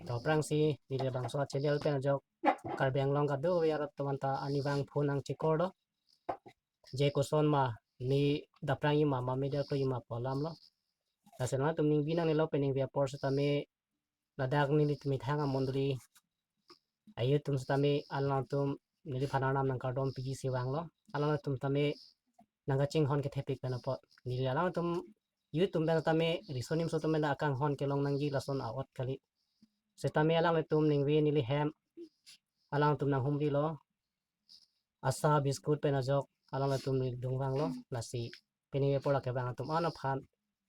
Toprang si nili bang so channel pe na jok karbeng long kadu yar tumanta anibang phunang chikordo je kuson ma ni daprang yima ma media ko yima polam lo asena tumning binang ni lo pening via por tame ladak ni tumi thanga mondri ayu tum tame alang tum nili phananam nang kardom pigi siwang lo alang tum tame nanga ching hon ke thepik pena pot nili alang tum yu tum bena tame risonim so tum bena akang hon ke long nangji lason awat kali setame alang tum ning vi nili hem alang tum nang humri lo asa biskut pena jok alang tum nili dungwang lo nasi pening ve pola ke bang tum ana phan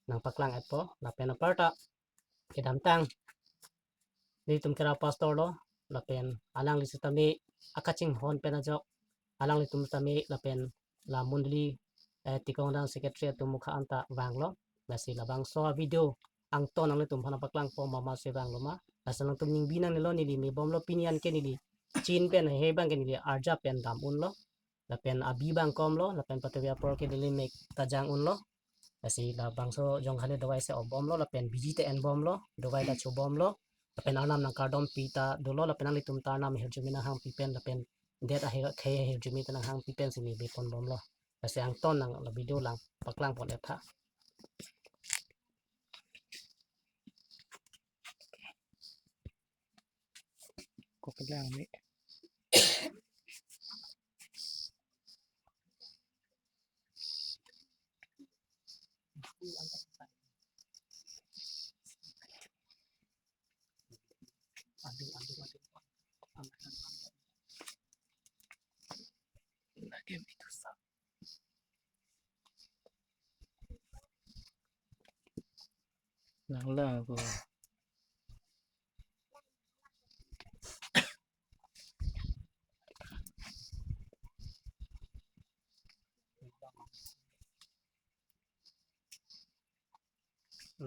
nang paklang epo la pena parta ke dam tang ni tum kera pastor lo la pen alang li setame akaching hon pena jok alang li tum tame la pen la mundli tikong dang secretary tum mukha anta wang lo nasi la bang so video ang ton ang tum phana paklang po mama se wang lo ma asang tum ning binang ni lo ni li mi bom lo pinian ke ni li chin pen he bang ke ni li arja pen dam un lo la pen abi bang kom lo la pen patavia por ke li mek tajang un lo asi la bang so jong khale dawai se obom lo la pen biji te en bom lo dawai da chu bom lo la pen anam nang kardom pita dolo la pen ali tum tar nam hel jumina hang pi pen la pen det a he khe hel jumi tan hang pi pen sini be pon bom lo asi ang ton nang la video lang paklang pon etha ko lang ni lagi itu sa lang ko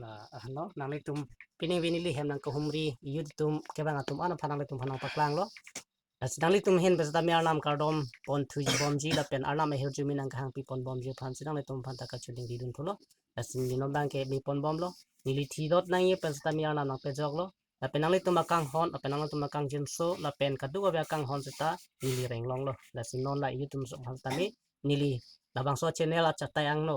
la ano nang le tum pining vinili hem nang ko humri yud tum ke bang tum ana phanang le tum phanang paklang lo as nang le tum hen bes ta mi anam kardom pon thu bom ji la pen anam hel jumi nang hang pi pon bom ji phan sinang le tum phan ta ka chuling di dun thulo as ni no bang ke mi pon bom lo nili thi dot nang ye bes ta mi anam nang pe jok lo la pen nang le tum akang hon la pen nang le tum akang jin so la pen ka du ga akang hon sita nili reng long lo la sin non la yu tum so phan ta mi nili la bang so channel a chatay ang no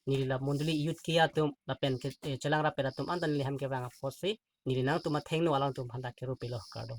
nili la mundli yut kia tum la pen ke chelang ra pera tum antan li ham ke bang fosi nili nang tum atheng no alang tum phanda ke ro pilo kardo